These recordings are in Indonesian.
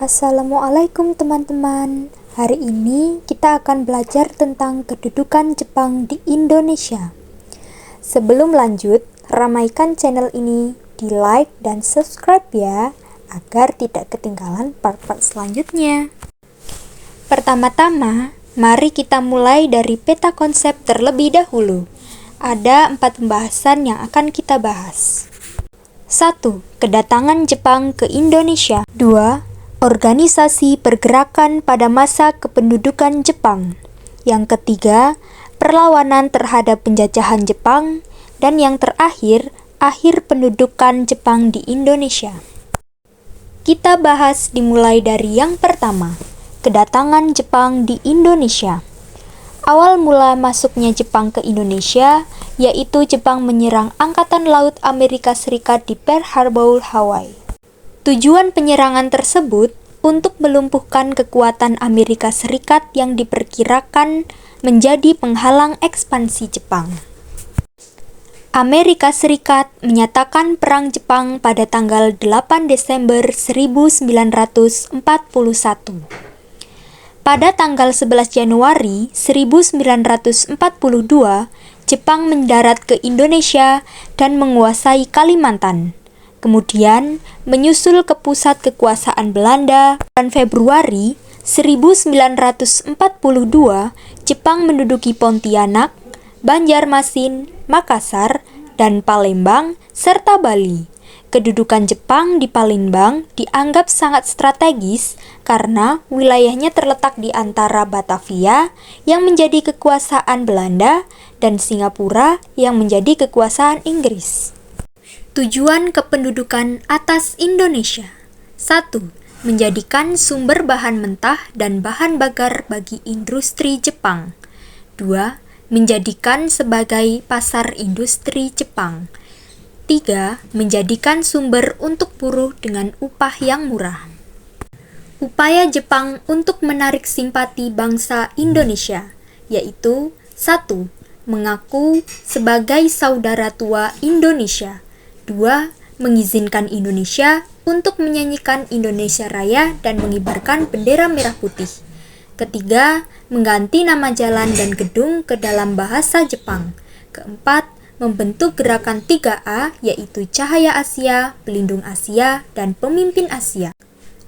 Assalamualaikum teman-teman. Hari ini kita akan belajar tentang kedudukan Jepang di Indonesia. Sebelum lanjut, ramaikan channel ini di like dan subscribe ya, agar tidak ketinggalan part-part selanjutnya. Pertama-tama, mari kita mulai dari peta konsep terlebih dahulu. Ada 4 pembahasan yang akan kita bahas. 1. Kedatangan Jepang ke Indonesia. 2. Organisasi pergerakan pada masa kependudukan Jepang. Yang ketiga, perlawanan terhadap penjajahan Jepang. Dan yang terakhir, akhir pendudukan Jepang di Indonesia. Kita bahas dimulai dari yang pertama, kedatangan Jepang di Indonesia. Awal mula masuknya Jepang ke Indonesia, yaitu Jepang menyerang Angkatan Laut Amerika Serikat di Pearl Harbor, Hawaii. Tujuan penyerangan tersebut untuk melumpuhkan kekuatan Amerika Serikat yang diperkirakan menjadi penghalang ekspansi Jepang. Amerika Serikat menyatakan perang Jepang pada tanggal 8 Desember 1941. Pada tanggal 11 Januari 1942, Jepang mendarat ke Indonesia dan menguasai Kalimantan. Kemudian menyusul ke pusat kekuasaan Belanda. Bulan Februari 1942, Jepang menduduki Pontianak, Banjarmasin, Makassar, dan Palembang, serta Bali. Kedudukan Jepang di Palembang dianggap sangat strategis karena wilayahnya terletak di antara Batavia yang menjadi kekuasaan Belanda dan Singapura yang menjadi kekuasaan Inggris. Tujuan kependudukan atas Indonesia. 1. Menjadikan sumber bahan mentah dan bahan bakar bagi industri Jepang. 2. Menjadikan sebagai pasar industri Jepang. 3. Menjadikan sumber untuk buruh dengan upah yang murah. Upaya Jepang untuk menarik simpati bangsa Indonesia, yaitu 1. Mengaku sebagai saudara tua Indonesia. 2. Mengizinkan Indonesia untuk menyanyikan Indonesia Raya dan mengibarkan bendera merah putih. Ketiga, mengganti nama jalan dan gedung ke dalam bahasa Jepang. Keempat, membentuk gerakan 3A, yaitu Cahaya Asia, Pelindung Asia, dan Pemimpin Asia.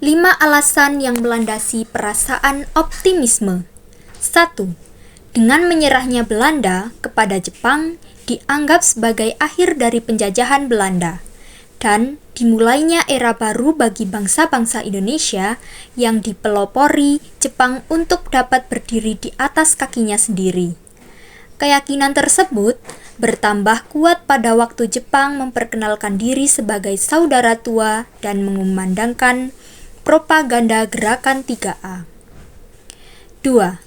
5 alasan yang melandasi perasaan optimisme. 1. Dengan menyerahnya Belanda kepada Jepang, dianggap sebagai akhir dari penjajahan Belanda, dan dimulainya era baru bagi bangsa-bangsa Indonesia yang dipelopori Jepang untuk dapat berdiri di atas kakinya sendiri. Keyakinan tersebut bertambah kuat pada waktu Jepang memperkenalkan diri sebagai saudara tua dan mengumandangkan propaganda gerakan 3A. 2.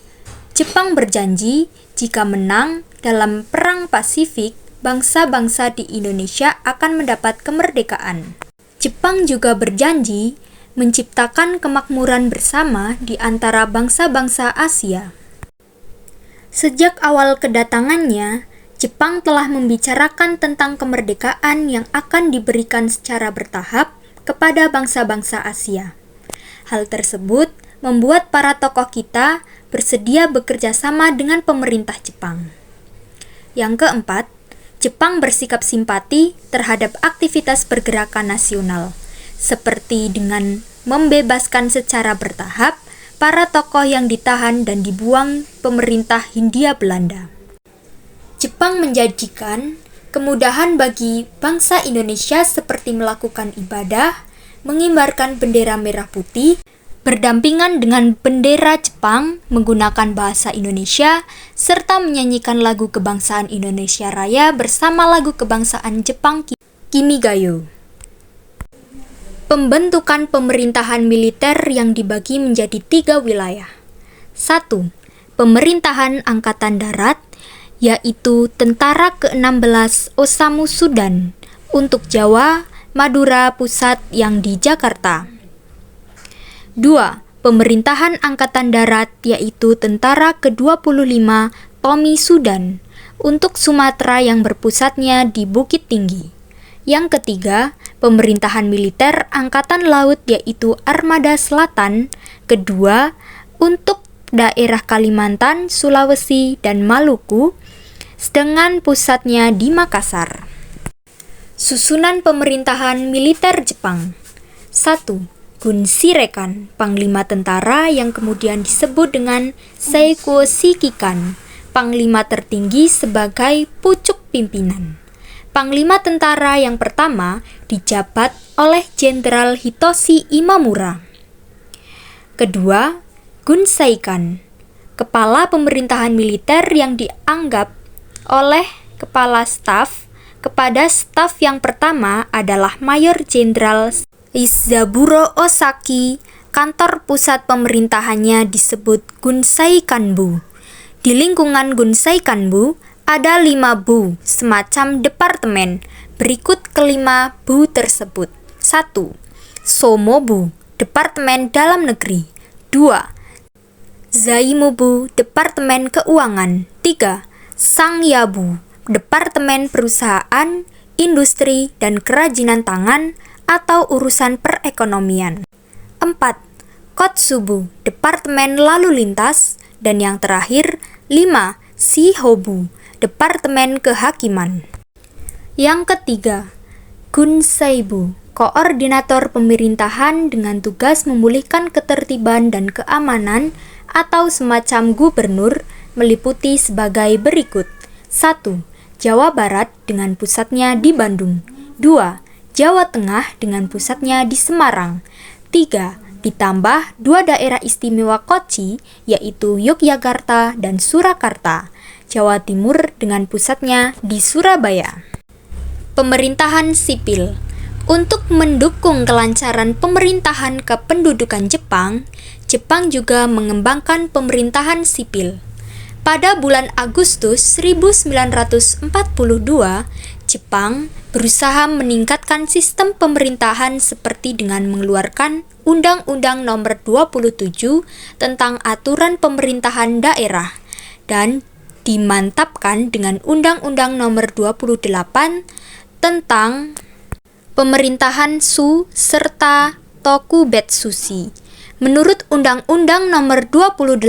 Jepang berjanji jika menang dalam Perang Pasifik, bangsa-bangsa di Indonesia akan mendapat kemerdekaan. Jepang juga berjanji menciptakan kemakmuran bersama di antara bangsa-bangsa Asia. Sejak awal kedatangannya, Jepang telah membicarakan tentang kemerdekaan yang akan diberikan secara bertahap kepada bangsa-bangsa Asia. Hal tersebut membuat para tokoh kita bersedia bekerja sama dengan pemerintah Jepang. Yang keempat, Jepang bersikap simpati terhadap aktivitas pergerakan nasional, seperti dengan membebaskan secara bertahap para tokoh yang ditahan dan dibuang pemerintah Hindia Belanda. Jepang menjanjikan kemudahan bagi bangsa Indonesia seperti melakukan ibadah, mengibarkan bendera merah putih, berdampingan dengan bendera Jepang menggunakan bahasa Indonesia, serta menyanyikan lagu kebangsaan Indonesia Raya bersama lagu kebangsaan Jepang Kimigayo. Pembentukan pemerintahan militer yang dibagi menjadi 3 wilayah. 1. Pemerintahan Angkatan Darat, yaitu Tentara ke-16 Osamu Sudan, untuk Jawa, Madura Pusat yang di Jakarta. 2. Pemerintahan Angkatan Darat, yaitu Tentara ke-25 Tomi Sudan, untuk Sumatera yang berpusatnya di Bukit Tinggi. Yang ketiga, pemerintahan militer Angkatan Laut yaitu Armada Selatan. Kedua, untuk daerah Kalimantan, Sulawesi, dan Maluku, dengan pusatnya di Makassar. Susunan pemerintahan militer Jepang. 1. Gun Shirekan, panglima tentara yang kemudian disebut dengan Seiko Shikikan, panglima tertinggi sebagai pucuk pimpinan. Panglima tentara yang pertama dijabat oleh Jenderal Hitoshi Imamura. Kedua, Gun Saikan, kepala pemerintahan militer yang dianggap oleh kepala staf kepada staf yang pertama adalah Mayor Jenderal Izaburo Osaki. Kantor pusat pemerintahannya disebut Gunsai Kanbu. Di lingkungan Gunsai Kanbu ada 5 bu, semacam departemen. Berikut kelima bu tersebut. 1. Somobu, Departemen Dalam Negeri. 2. Zaimobu, Departemen Keuangan. 3. Sangyabu, Departemen Perusahaan, Industri, dan Kerajinan Tangan atau urusan perekonomian. 4. Kotsubu, Departemen Lalu Lintas. Dan yang terakhir, 5. Shihobu, Departemen Kehakiman. Yang ketiga, Gunsaibu, koordinator pemerintahan dengan tugas memulihkan ketertiban dan keamanan atau semacam gubernur, meliputi sebagai berikut. 1. Jawa Barat dengan pusatnya di Bandung. 2. Jawa Tengah dengan pusatnya di Semarang. 3. Ditambah 2 daerah istimewa Kochi, yaitu Yogyakarta dan Surakarta. Jawa Timur dengan pusatnya di Surabaya. Pemerintahan sipil. Untuk mendukung kelancaran pemerintahan kependudukan Jepang, Jepang juga mengembangkan pemerintahan sipil. Pada bulan Agustus 1942, Jepang berusaha meningkatkan sistem pemerintahan seperti dengan mengeluarkan Undang-Undang Nomor 27 tentang Aturan Pemerintahan Daerah dan dimantapkan dengan Undang-Undang Nomor 28 tentang Pemerintahan Shu serta Tokubetsushi. Menurut Undang-Undang Nomor 28,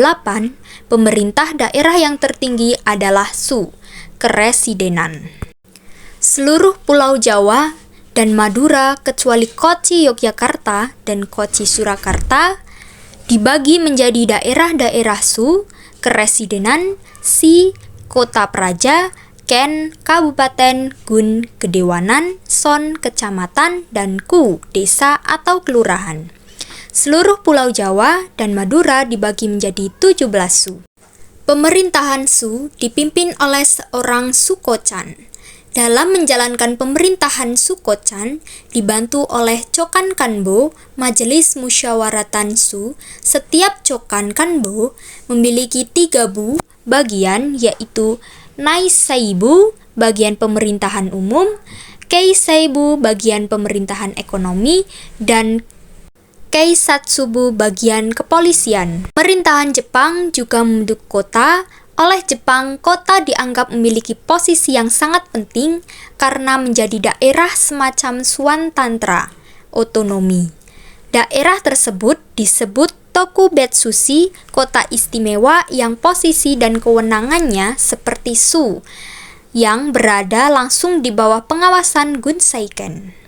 pemerintah daerah yang tertinggi adalah Shu, Keresidenan. Seluruh Pulau Jawa dan Madura kecuali Kochi Yogyakarta dan Kochi Surakarta dibagi menjadi daerah-daerah Shu, Keresidenan, Si, Kota Praja, Ken, Kabupaten, Gun, Kedewanan, Son, Kecamatan, dan Ku, Desa atau Kelurahan. Seluruh Pulau Jawa dan Madura dibagi menjadi 17 Shu. Pemerintahan Shu dipimpin oleh seorang Shuko-chan. Dalam menjalankan pemerintahan Shuko-chan, dibantu oleh Chokan Kanbo, Majelis Musyawaratan Shu. Setiap Chokan Kanbo memiliki 3 bu bagian, yaitu Naisaibu, bagian pemerintahan umum, Keisaibu, bagian pemerintahan ekonomi, dan Keisatsubu, bagian kepolisian. Pemerintahan Jepang juga membentuk kota. Oleh Jepang, kota dianggap memiliki posisi yang sangat penting karena menjadi daerah semacam swantantra, otonomi. Daerah tersebut disebut Tokubetsushi, kota istimewa yang posisi dan kewenangannya seperti Shu, yang berada langsung di bawah pengawasan Gunsaiken.